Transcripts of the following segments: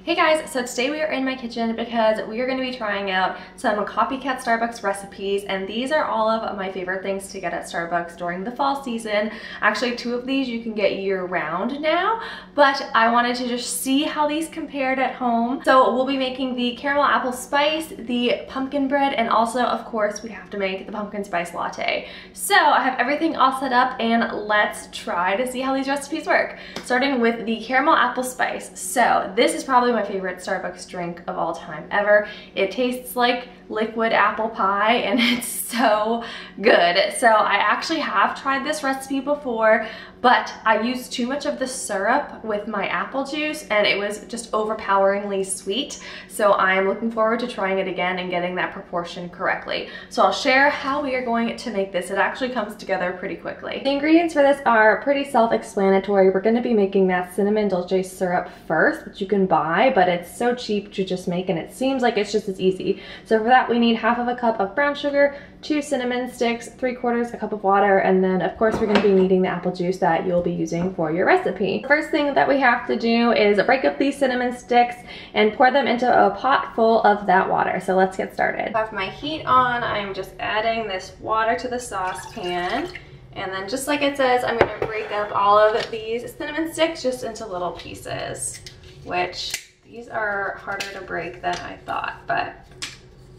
Hey guys, so today we are in my kitchen because we are going to be trying out some copycat Starbucks recipes, and these are all of my favorite things to get at Starbucks during the fall season. Actually, 2 of these you can get year-round now, but I wanted to just see how these compared at home. So we'll be making the caramel apple spice, the pumpkin bread, and also, of course, we have to make the pumpkin spice latte. So I have everything all set up, and let's try to see how these recipes work. Starting with the caramel apple spice. So this is probably my favorite Starbucks drink of all time ever. It tastes like liquid apple pie and it's so good. So I actually have tried this recipe before, but I used too much of the syrup with my apple juice and it was just overpoweringly sweet. So I'm looking forward to trying it again and getting that proportion correctly. So I'll share how we are going to make this. It actually comes together pretty quickly. The ingredients for this are pretty self-explanatory. We're going to be making that cinnamon Dolce syrup first, which you can buy, but it's so cheap to just make and it seems like it's just as easy. So for that we need 1/2 cup of brown sugar, 2 cinnamon sticks, 3/4 cup of water, and then of course we're going to be needing the apple juice that you'll be using for your recipe. The first thing that we have to do is break up these cinnamon sticks and pour them into a pot full of that water. So let's get started. I have my heat on. I'm just adding this water to the saucepan. And then just like it says, I'm going to break up all of these cinnamon sticks just into little pieces, which these are harder to break than I thought, but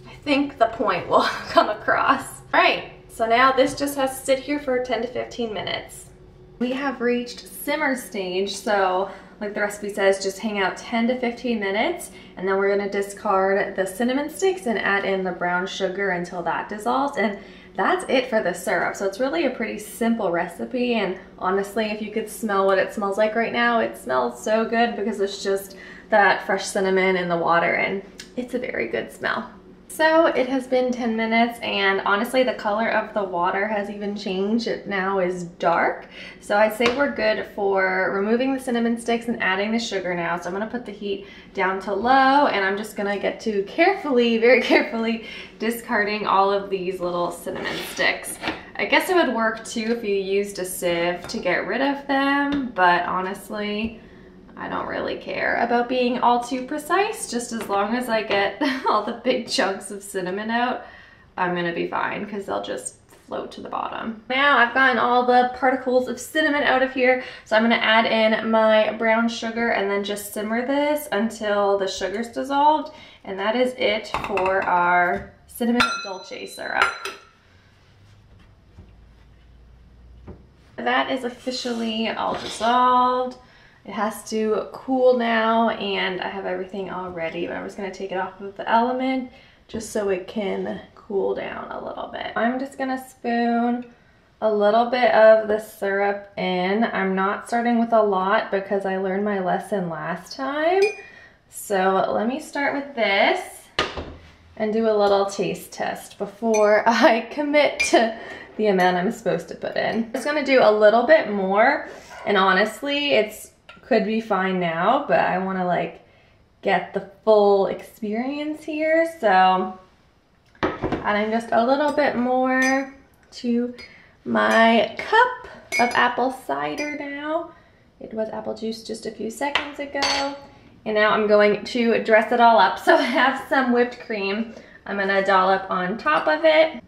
I think the point will come across. All right, so now this just has to sit here for 10 to 15 minutes. We have reached simmer stage, so like the recipe says, just hang out 10 to 15 minutes, and then we're gonna discard the cinnamon sticks and add in the brown sugar until that dissolves, and that's it for the syrup. So it's really a pretty simple recipe, and honestly, if you could smell what it smells like right now, it smells so good because it's just that fresh cinnamon in the water, and it's a very good smell. So it has been 10 minutes and honestly the color of the water has even changed. It now is dark. So I'd say we're good for removing the cinnamon sticks and adding the sugar now. So I'm gonna put the heat down to low and I'm just gonna get to carefully, very carefully discarding all of these little cinnamon sticks. I guess it would work too if you used a sieve to get rid of them, but honestly, I don't really care about being all too precise. Just as long as I get all the big chunks of cinnamon out, I'm gonna be fine because they'll just float to the bottom. Now I've gotten all the particles of cinnamon out of here, so I'm gonna add in my brown sugar and then just simmer this until the sugar's dissolved, and that is it for our cinnamon Dolce syrup. That is officially all dissolved. It has to cool now, and I have everything all ready, but I'm just gonna take it off of the element just so it can cool down a little bit. I'm just gonna spoon a little bit of the syrup in. I'm not starting with a lot because I learned my lesson last time. So let me start with this and do a little taste test before I commit to the amount I'm supposed to put in. I'm just gonna do a little bit more, and honestly, it's could be fine now, but I want to like get the full experience here, so adding just a little bit more to my cup of apple cider now. It was apple juice just a few seconds ago, and now I'm going to dress it all up. So I have some whipped cream. I'm gonna dollop on top of it.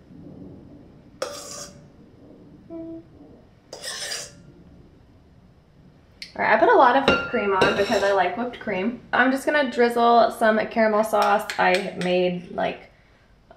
All right, I put a lot of whipped cream on because I like whipped cream. I'm just gonna drizzle some caramel sauce I made like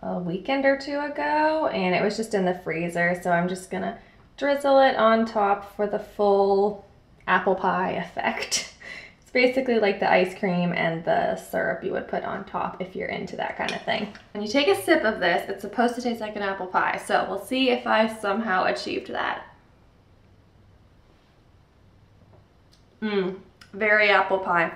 a weekend or 2 ago, and it was just in the freezer, so I'm just gonna drizzle it on top for the full apple pie effect. It's basically like the ice cream and the syrup you would put on top if you're into that kind of thing. When you take a sip of this, it's supposed to taste like an apple pie, so we'll see if I somehow achieved that. Very apple pie.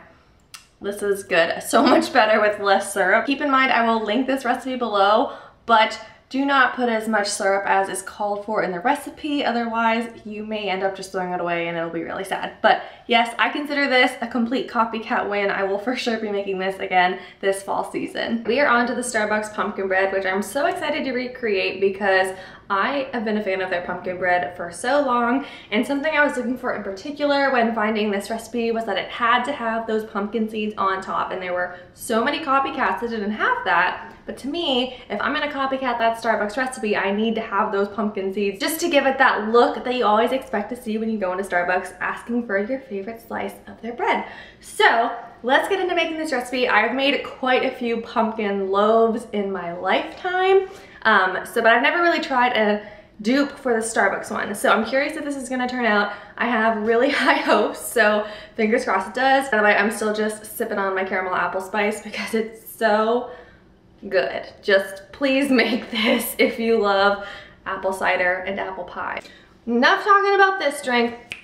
This is good. So much better with less syrup. Keep in mind, I will link this recipe below, but do not put as much syrup as is called for in the recipe, otherwise you may end up just throwing it away and it'll be really sad. But yes, I consider this a complete copycat win. I will for sure be making this again this fall season. We are on to the Starbucks pumpkin bread, which I'm so excited to recreate because I have been a fan of their pumpkin bread for so long, and something I was looking for in particular when finding this recipe was that it had to have those pumpkin seeds on top, and there were so many copycats that didn't have that. But to me, if I'm gonna copycat that Starbucks recipe, I need to have those pumpkin seeds just to give it that look that you always expect to see when you go into Starbucks asking for your favorite slice of their bread. So let's get into making this recipe. I've made quite a few pumpkin loaves in my lifetime, but I've never really tried a dupe for the Starbucks one. So I'm curious if this is gonna turn out. I have really high hopes, so fingers crossed it does. By the way, I'm still just sipping on my caramel apple spice because it's so good. Just please make this if you love apple cider and apple pie. Enough talking about this drink.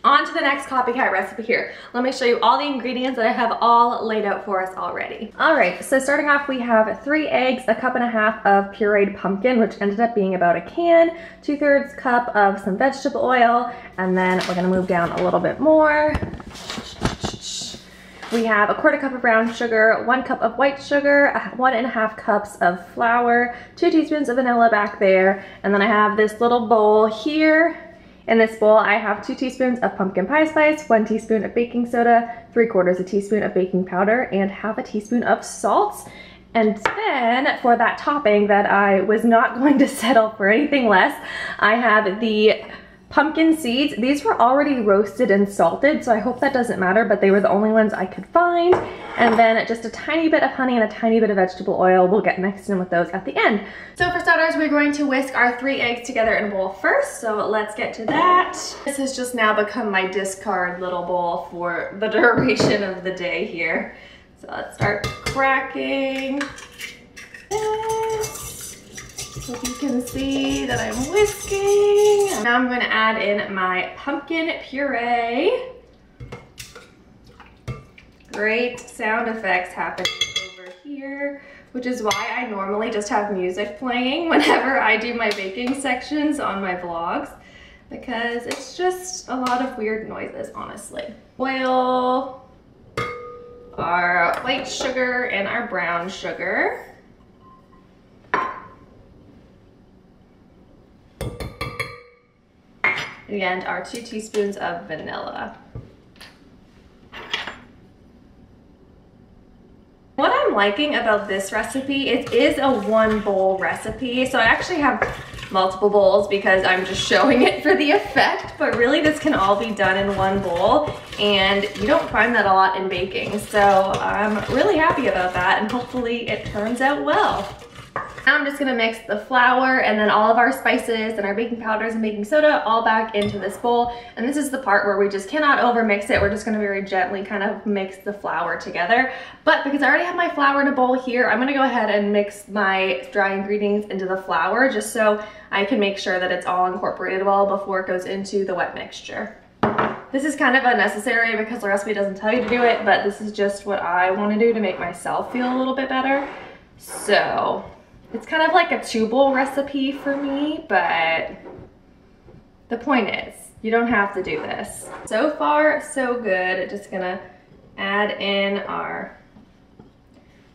On to the next copycat recipe here. Let me show you all the ingredients that I have all laid out for us already. All right, so starting off, we have 3 eggs, a cup and a half of pureed pumpkin, which ended up being about a can, 2/3 cup of some vegetable oil, and then we're gonna move down a little bit more. We have a 1/4 cup of brown sugar, 1 cup of white sugar, 1½ cups of flour, 2 teaspoons of vanilla back there, and then I have this little bowl here. In this bowl, I have 2 teaspoons of pumpkin pie spice, 1 teaspoon of baking soda, 3/4 teaspoon of baking powder, and 1/2 teaspoon of salt. And then for that topping that I was not going to settle for anything less, I have the pumpkin seeds. These were already roasted and salted, so I hope that doesn't matter, but they were the only ones I could find. And then just a tiny bit of honey and a tiny bit of vegetable oil. We'll get mixed in with those at the end. So for starters, we're going to whisk our 3 eggs together in a bowl first, so let's get to that. This has just now become my discard little bowl for the duration of the day here. So let's start cracking this. Hope you can see that I'm whisking. Now I'm going to add in my pumpkin puree. Great sound effects happening over here, which is why I normally just have music playing whenever I do my baking sections on my vlogs, because it's just a lot of weird noises, honestly. Oil, our white sugar, and our brown sugar. And our 2 teaspoons of vanilla. What I'm liking about this recipe, it is a 1 bowl recipe. So I actually have multiple bowls because I'm just showing it for the effect, but really this can all be done in 1 bowl, and you don't find that a lot in baking. So I'm really happy about that, and hopefully it turns out well. Now I'm just gonna mix the flour and then all of our spices and our baking powders and baking soda all back into this bowl. And this is the part where we just cannot over mix it. We're just gonna very gently kind of mix the flour together. But because I already have my flour in a bowl here, I'm gonna go ahead and mix my dry ingredients into the flour just so I can make sure that it's all incorporated well before it goes into the wet mixture. This is kind of unnecessary because the recipe doesn't tell you to do it, but this is just what I wanna do to make myself feel a little bit better. So it's kind of like a 2 bowl recipe for me, but the point is, you don't have to do this. So far, so good. Just gonna add in our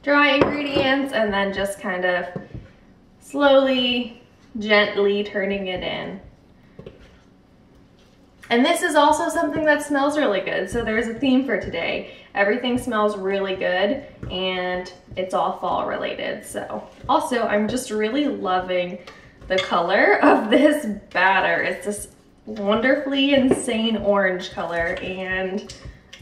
dry ingredients and then just kind of slowly, gently turning it in. And this is also something that smells really good. So there's a theme for today. Everything smells really good and it's all fall related. So also, I'm just really loving the color of this batter. It's this wonderfully insane orange color and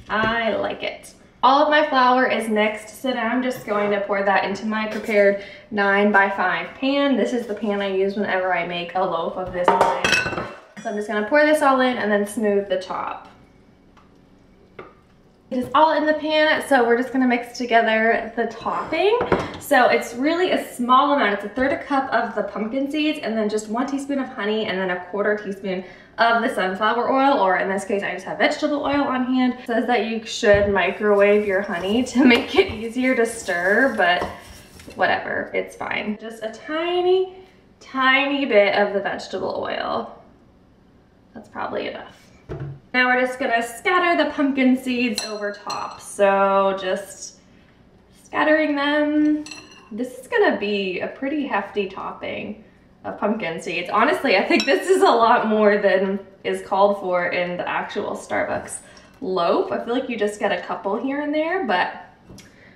I like it. All of my flour is mixed, so now I'm just going to pour that into my prepared 9x5 pan. This is the pan I use whenever I make a loaf of this kind. So I'm just gonna pour this all in and then smooth the top. It is all in the pan, so we're just gonna mix together the topping. So it's really a small amount. It's a 1/3 cup of the pumpkin seeds and then just 1 teaspoon of honey and then a 1/4 teaspoon of the sunflower oil, or in this case, I just have vegetable oil on hand. It says that you should microwave your honey to make it easier to stir, but whatever, it's fine. Just a tiny, tiny bit of the vegetable oil. That's probably enough. Now we're just gonna scatter the pumpkin seeds over top. So just scattering them. This is gonna be a pretty hefty topping of pumpkin seeds. Honestly, I think this is a lot more than is called for in the actual Starbucks loaf. I feel like you just get a couple here and there, but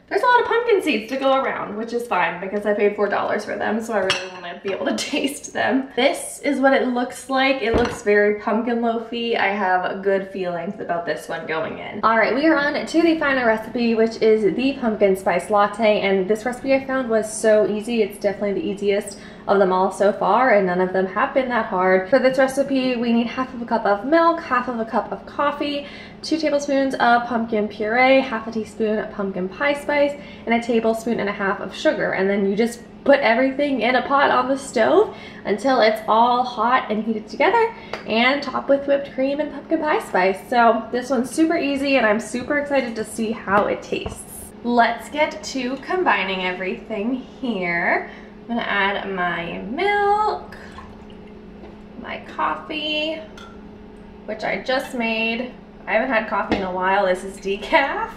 there's a lot of pumpkin seeds to go around, which is fine because I paid $4 for them, so I really want to be able to taste them. This is what it looks like. It looks very pumpkin loafy. I have good feelings about this one going in. All right, we are on to the final recipe, which is the pumpkin spice latte, and this recipe I found was so easy. It's definitely the easiest of them all so far, and none of them have been that hard. For this recipe, we need half of a cup of milk, half of a cup of coffee, 2 tablespoons of pumpkin puree, half a teaspoon of pumpkin pie spice, and a tablespoon and a half of sugar. And then you just put everything in a pot on the stove until it's all hot and heated together, and top with whipped cream and pumpkin pie spice. So this one's super easy, and I'm super excited to see how it tastes. Let's get to combining everything here. I'm gonna add my milk, my coffee, which I just made. I haven't had coffee in a while. This is decaf.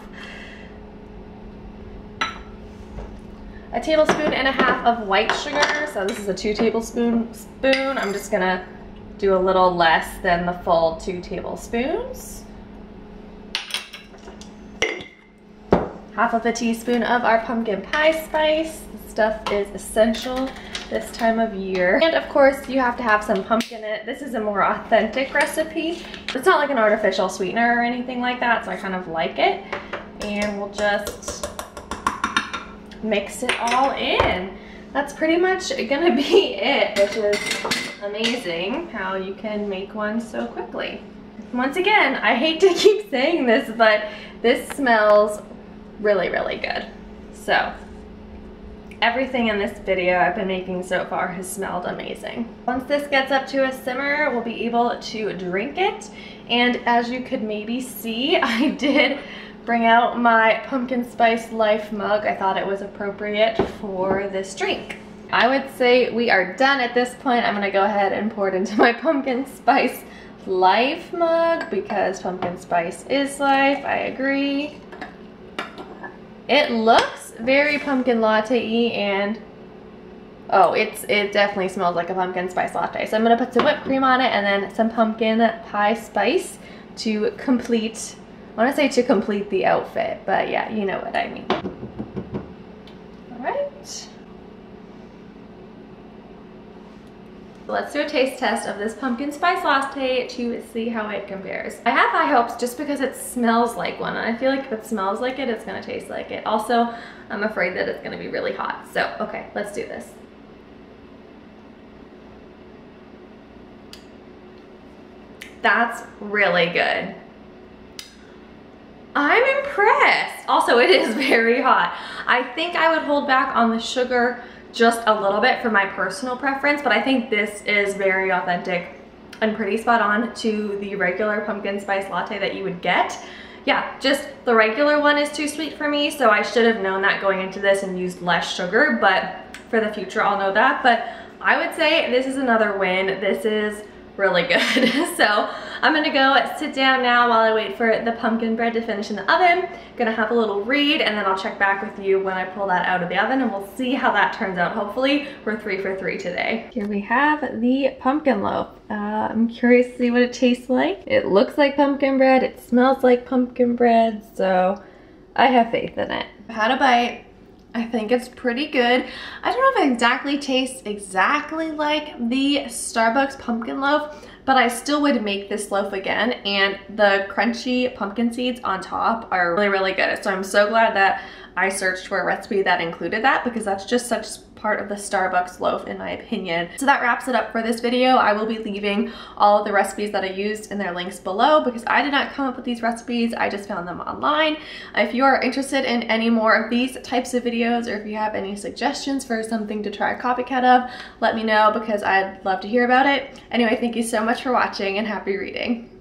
A tablespoon and a half of white sugar. So this is a 2 tablespoon spoon. I'm just gonna do a little less than the full 2 tablespoons. Half of a teaspoon of our pumpkin pie spice. Stuff is essential this time of year. And of course, you have to have some pumpkin in it. This is a more authentic recipe. It's not like an artificial sweetener or anything like that, so I kind of like it. And we'll just mix it all in. That's pretty much gonna be it, which is amazing how you can make one so quickly. Once again, I hate to keep saying this, but this smells really, really good. So, everything in this video I've been making so far has smelled amazing. Once this gets up to a simmer, we'll be able to drink it. And as you could maybe see, I did bring out my Pumpkin Spice Life mug. I thought it was appropriate for this drink. I would say we are done at this point. I'm gonna go ahead and pour it into my Pumpkin Spice Life mug because pumpkin spice is life, I agree. It looks very pumpkin latte-y, and oh, it definitely smells like a pumpkin spice latte. So I'm gonna put some whipped cream on it and then some pumpkin pie spice to complete, I wanna say to complete the outfit, but yeah, you know what I mean. All right. Let's do a taste test of this pumpkin spice latte to see how it compares. I have high hopes just because it smells like one, and I feel like if it smells like it, it's gonna taste like it. Also, I'm afraid that it's gonna be really hot. So, okay, let's do this. That's really good. I'm impressed. Also, it is very hot. I think I would hold back on the sugar just a little bit for my personal preference, but I think this is very authentic and pretty spot on to the regular pumpkin spice latte that you would get. Yeah, just the regular one is too sweet for me, so I should have known that going into this and used less sugar, but for the future I'll know that. But I would say this is another win. This is really good. So I'm gonna go sit down now while I wait for the pumpkin bread to finish in the oven. Gonna have a little read, and then I'll check back with you when I pull that out of the oven, and we'll see how that turns out. Hopefully we're 3 for 3 today. Here we have the pumpkin loaf. I'm curious to see what it tastes like. It looks like pumpkin bread, it smells like pumpkin bread, so I have faith in it. I've had a bite. I think it's pretty good. I don't know if it exactly tastes exactly like the Starbucks pumpkin loaf, but I still would make this loaf again, and the crunchy pumpkin seeds on top are really, really good. So I'm so glad that I searched for a recipe that included that, because that's just such part of the Starbucks loaf in my opinion. So that wraps it up for this video. I will be leaving all of the recipes that I used in their links below, because I did not come up with these recipes, I just found them online. If you are interested in any more of these types of videos, or if you have any suggestions for something to try a copycat of, let me know, because I'd love to hear about it. Anyway, thank you so much for watching, and happy reading.